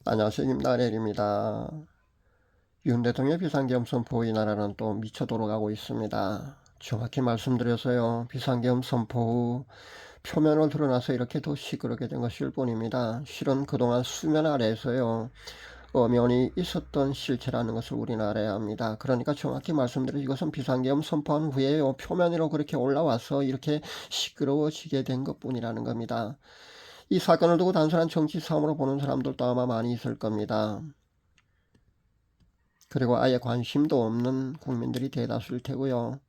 안녕하세요. 김나렐입니다. 윤 대통령의 비상계엄 선포 후 이 나라는 또 미쳐 돌아가고 있습니다. 정확히 말씀드려서요. 비상계엄 선포 후 표면을 드러나서 이렇게 더 시끄럽게 된 것일 뿐입니다. 실은 그동안 수면 아래에서요. 엄연히 있었던 실체라는 것을 우리는 알아야 합니다. 그러니까 정확히 말씀드려 이것은 비상계엄 선포한 후에요. 표면으로 그렇게 올라와서 이렇게 시끄러워지게 된 것뿐이라는 겁니다. 이 사건을 두고 단순한 정치 싸움으로 보는 사람들도 아마 많이 있을 겁니다. 그리고 아예 관심도 없는 국민들이 대다수일 테고요.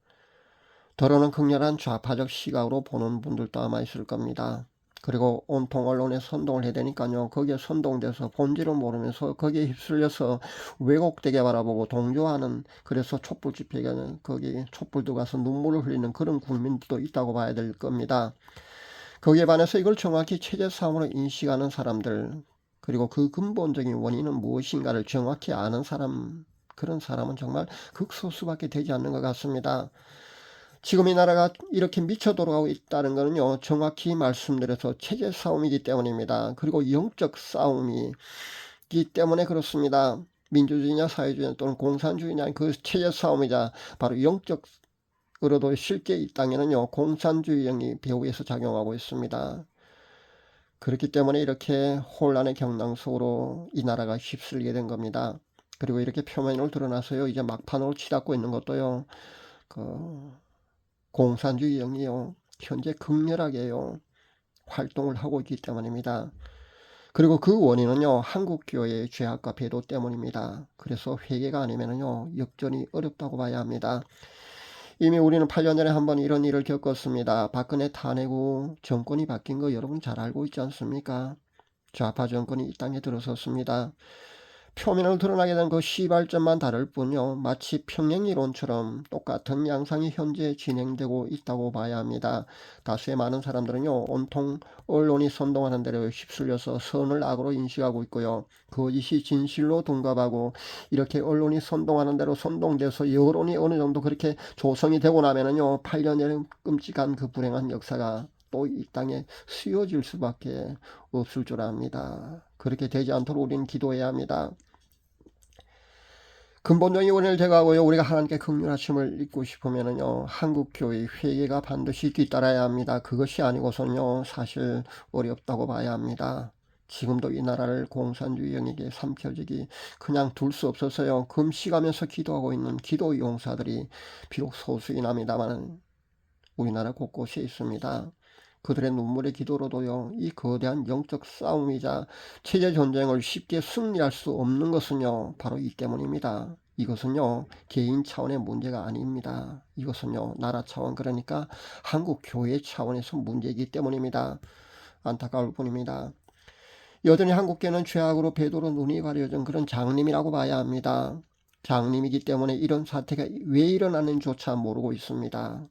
더러는 극렬한 좌파적 시각으로 보는 분들도 아마 있을 겁니다. 그리고 온통 언론에 선동을 해야 되니까요. 거기에 선동돼서 본질을 모르면서 거기에 휩쓸려서 왜곡되게 바라보고 동조하는, 그래서 촛불 집회가 거기 촛불 들어가서 눈물을 흘리는 그런 국민들도 있다고 봐야 될 겁니다. 거기에 반해서 이걸 정확히 체제 싸움으로 인식하는 사람들, 그리고 그 근본적인 원인은 무엇인가를 정확히 아는 사람, 그런 사람은 정말 극소수밖에 되지 않는 것 같습니다. 지금 이 나라가 이렇게 미쳐 돌아가고 있다는 것은요, 정확히 말씀드려서 체제 싸움이기 때문입니다. 그리고 영적 싸움이기 때문에 그렇습니다. 민주주의냐 사회주의냐 또는 공산주의냐 그 체제 싸움이자 바로 영적 으로도 실제 이 땅에는요, 공산주의형이 배후에서 작용하고 있습니다. 그렇기 때문에 이렇게 혼란의 경랑 속으로 이 나라가 휩쓸리게 된 겁니다. 그리고 이렇게 표면으로 드러나서요, 이제 막판으로 치닫고 있는 것도요, 그 공산주의형이요, 현재 극렬하게요, 활동을 하고 있기 때문입니다. 그리고 그 원인은요, 한국교회의 죄악과 배도 때문입니다. 그래서 회개가 아니면요, 역전이 어렵다고 봐야 합니다. 이미 우리는 8년 전에 한번 이런 일을 겪었습니다. 박근혜 탄핵 후 정권이 바뀐 거 여러분 잘 알고 있지 않습니까? 좌파 정권이 이 땅에 들어섰습니다. 표면을 드러나게 된 그 시발점만 다를 뿐요. 마치 평행이론처럼 똑같은 양상이 현재 진행되고 있다고 봐야 합니다. 다수의 많은 사람들은요. 온통 언론이 선동하는 대로 휩쓸려서 선을 악으로 인식하고 있고요. 거짓이 진실로 둔갑하고 이렇게 언론이 선동하는 대로 선동돼서 여론이 어느 정도 그렇게 조성이 되고 나면은요. 8년 전에 끔찍한 그 불행한 역사가 또 이 땅에 쓰여질 수밖에 없을 줄 압니다. 그렇게 되지 않도록 우리는 기도해야 합니다. 근본적인 원인을 제거하고요. 우리가 하나님께 긍휼하심을 잊고 싶으면은요. 한국교회 회개가 반드시 뒤따라야 합니다. 그것이 아니고선요. 사실 어렵다고 봐야 합니다. 지금도 이 나라를 공산주의형에게 삼켜지기 그냥 둘 수 없어서요. 금식하면서 기도하고 있는 기도 용사들이 비록 소수긴 합니다만 우리나라 곳곳에 있습니다. 그들의 눈물의 기도로도요, 이 거대한 영적 싸움이자 체제 전쟁을 쉽게 승리할 수 없는 것은요, 바로 이 때문입니다. 이것은요, 개인 차원의 문제가 아닙니다. 이것은요, 나라 차원, 그러니까 한국 교회 차원에서 문제이기 때문입니다. 안타까울 뿐입니다. 여전히 한국교회는 죄악으로 배도로 눈이 가려진 그런 장님이라고 봐야 합니다. 장님이기 때문에 이런 사태가 왜 일어나는지조차 모르고 있습니다.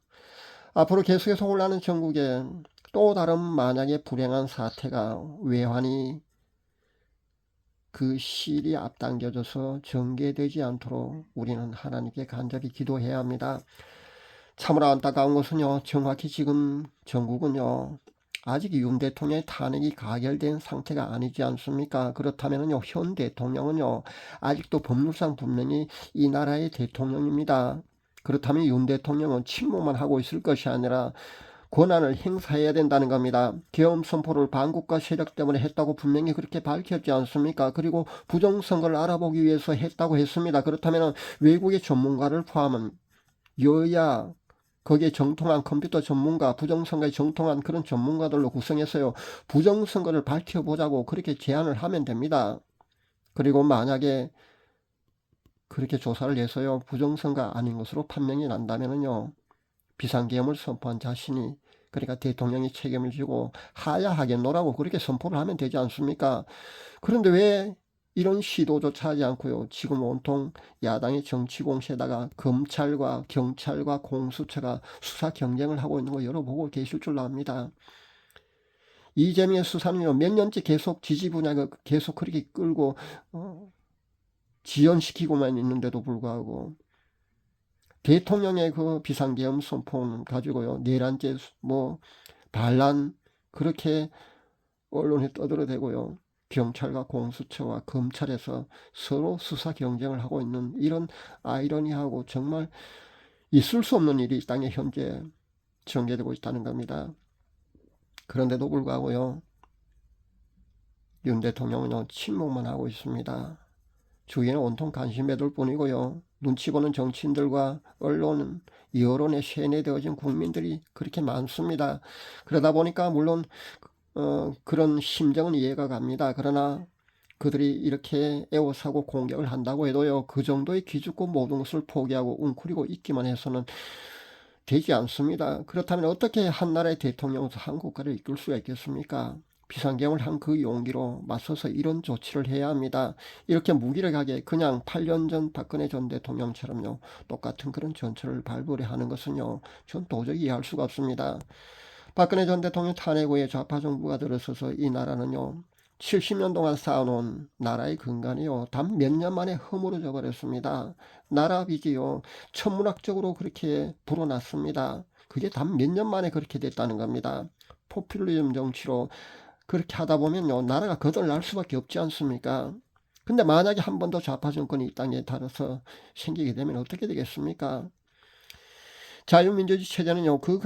앞으로 계속해서 올라가는 전국에 또 다른 만약에 불행한 사태가 외환이 그 실이 앞당겨져서 전개되지 않도록 우리는 하나님께 간절히 기도해야 합니다. 참으로 안타까운 것은요, 정확히 지금 전국은요, 아직 윤 대통령의 탄핵이 가결된 상태가 아니지 않습니까? 그렇다면요, 현 대통령은요, 아직도 법률상 분명히 이 나라의 대통령입니다. 그렇다면 윤 대통령은 침묵만 하고 있을 것이 아니라 권한을 행사해야 된다는 겁니다. 계엄 선포를 반국가 세력 때문에 했다고 분명히 그렇게 밝혔지 않습니까? 그리고 부정선거를 알아보기 위해서 했다고 했습니다. 그렇다면 외국의 전문가를 포함한 여야, 거기에 정통한 컴퓨터 전문가, 부정선거에 정통한 그런 전문가들로 구성해서요, 부정선거를 밝혀보자고 그렇게 제안을 하면 됩니다. 그리고 만약에 그렇게 조사를 해서요, 부정선거 아닌 것으로 판명이 난다면요, 비상계엄을 선포한 자신이, 그러니까 대통령이 책임을 지고 하야하겠노라고 그렇게 선포를 하면 되지 않습니까? 그런데 왜 이런 시도조차 하지 않고요. 지금 온통 야당의 정치 공세에다가 검찰과 경찰과 공수처가 수사 경쟁을 하고 있는 거 열어보고 계실 줄 압니다. 이재명의 수사는요, 몇 년째 계속 지지 분야가 계속 그렇게 끌고 지연시키고만 있는데도 불구하고 대통령의 그 비상계엄 선포는 가지고요, 내란죄, 반란, 그렇게 언론에 떠들어대고요, 경찰과 공수처와 검찰에서 서로 수사 경쟁을 하고 있는 이런 아이러니하고 정말 있을 수 없는 일이 이 땅에 현재 전개되고 있다는 겁니다. 그런데도 불구하고요, 윤 대통령은요, 침묵만 하고 있습니다. 주위에는 온통 관심매들 뿐이고요, 눈치 보는 정치인들과 언론, 여론에 세뇌되어진 국민들이 그렇게 많습니다. 그러다 보니까 물론 그런 심정은 이해가 갑니다. 그러나 그들이 이렇게 애워싸고 공격을 한다고 해도요, 그 정도의 기죽고 모든 것을 포기하고 웅크리고 있기만 해서는 되지 않습니다. 그렇다면 어떻게 한 나라의 대통령으로서 한 국가를 이끌 수가 있겠습니까? 비상경을 한 그 용기로 맞서서 이런 조치를 해야 합니다. 이렇게 무기력하게 그냥 8년 전 박근혜 전 대통령처럼요, 똑같은 그런 전철을 발부하는 것은요, 전 도저히 이해할 수가 없습니다. 박근혜 전 대통령 탄핵 후에 좌파 정부가 들어서서 이 나라는요, 70년 동안 쌓아놓은 나라의 근간이요, 단 몇 년 만에 허물어져 버렸습니다. 나라 빚이요, 천문학적으로 그렇게 불어났습니다. 그게 단 몇 년 만에 그렇게 됐다는 겁니다. 포퓰리즘 정치로 그렇게 하다 보면요, 나라가 거덜날 수밖에 없지 않습니까? 근데 만약에 한 번 더 좌파 정권이 이 땅에 달아서 생기게 되면 어떻게 되겠습니까? 자유민주주의 체제는요, 그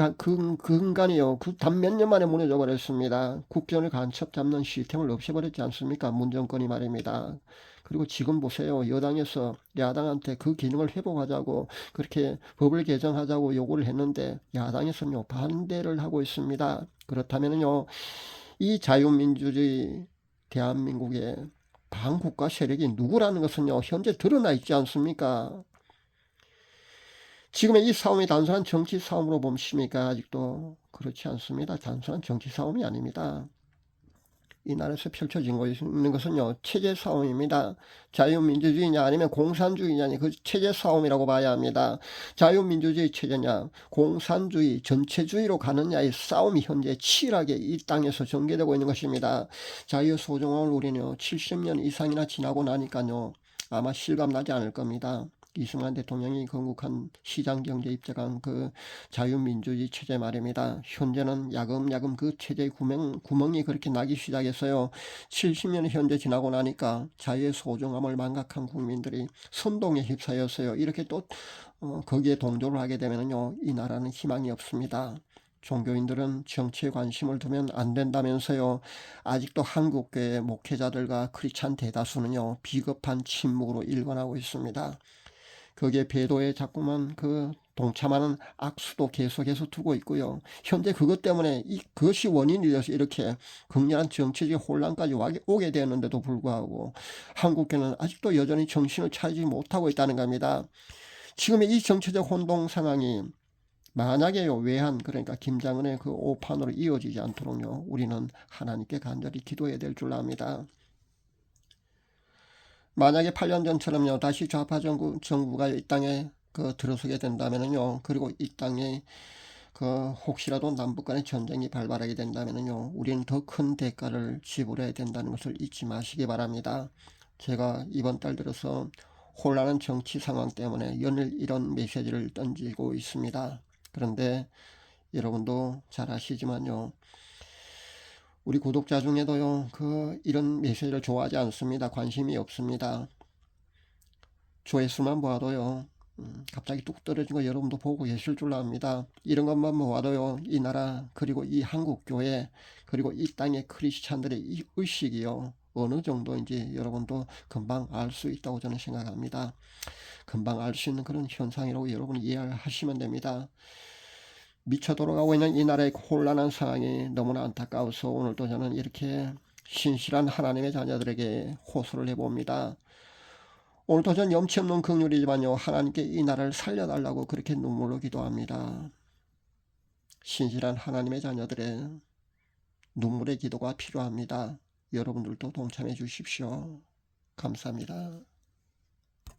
근간이요, 그 단 몇 년 만에 무너져 버렸습니다. 국정을 간첩 잡는 시스템을 없애버렸지 않습니까? 문정권이 말입니다. 그리고 지금 보세요. 여당에서 야당한테 그 기능을 회복하자고 그렇게 법을 개정하자고 요구를 했는데 야당에서는요, 반대를 하고 있습니다. 그렇다면요, 이 자유민주주의 대한민국의 반국가 세력이 누구라는 것은요, 현재 드러나 있지 않습니까? 지금의 이 싸움이 단순한 정치 싸움으로 봅니까? 아직도 그렇지 않습니다. 단순한 정치 싸움이 아닙니다. 이 나라에서 펼쳐지고 있는 것은요, 체제 싸움입니다. 자유민주주의냐 아니면 공산주의냐, 그 체제 싸움이라고 봐야 합니다. 자유민주주의 체제냐 공산주의 전체주의로 가느냐의 싸움이 현재 치열하게 이 땅에서 전개되고 있는 것입니다. 자유소중함을 우리는 70년 이상이나 지나고 나니까요, 아마 실감나지 않을 겁니다. 이승만 대통령이 건국한 시장경제 입장한 그 자유민주주의 체제 말입니다. 현재는 야금야금 그 체제의 구멍이 그렇게 나기 시작했어요. 70년 현재 지나고 나니까 자유의 소중함을 망각한 국민들이 선동에 휩싸였어요. 이렇게 또 거기에 동조를 하게 되면요, 이 나라는 희망이 없습니다. 종교인들은 정치에 관심을 두면 안 된다면서요. 아직도 한국교회 목회자들과 크리스찬 대다수는요, 비겁한 침묵으로 일관하고 있습니다. 거기에 배도에 자꾸만 그 동참하는 악수도 계속해서 두고 있고요. 현재 그것 때문에 그것이 원인이 되어서 이렇게 극렬한 정치적 혼란까지 오게 되었는데도 불구하고 한국교회는 아직도 여전히 정신을 차리지 못하고 있다는 겁니다. 지금의 이 정치적 혼동 상황이 만약에요, 외환, 그러니까 김장은의 그 오판으로 이어지지 않도록요, 우리는 하나님께 간절히 기도해야 될 줄 압니다. 만약에 8년 전처럼요, 다시 좌파 정부가 이 땅에 들어서게 된다면요, 그리고 이 땅에 혹시라도 남북 간의 전쟁이 발발하게 된다면요, 우리는 더 큰 대가를 지불해야 된다는 것을 잊지 마시기 바랍니다. 제가 이번 달 들어서 혼란한 정치 상황 때문에 연일 이런 메시지를 던지고 있습니다. 그런데 여러분도 잘 아시지만요, 우리 구독자 중에도요, 이런 메시지를 좋아하지 않습니다. 관심이 없습니다. 조회수만 보아도요, 갑자기 뚝 떨어진 거 여러분도 보고 계실 줄 압니다. 이런 것만 보아도요, 이 나라 그리고 이 한국교회 그리고 이 땅의 크리스찬들의 이 의식이요, 어느 정도인지 여러분도 금방 알 수 있다고 저는 생각합니다. 금방 알 수 있는 그런 현상이라고 여러분이 이해하시면 됩니다. 미쳐 돌아가고 있는 이 나라의 혼란한 상황이 너무나 안타까워서 오늘도 저는 이렇게 신실한 하나님의 자녀들에게 호소를 해봅니다. 오늘도 전 염치 없는 긍휼이지만요, 하나님께 이 나라를 살려달라고 그렇게 눈물로 기도합니다. 신실한 하나님의 자녀들의 눈물의 기도가 필요합니다. 여러분들도 동참해 주십시오. 감사합니다.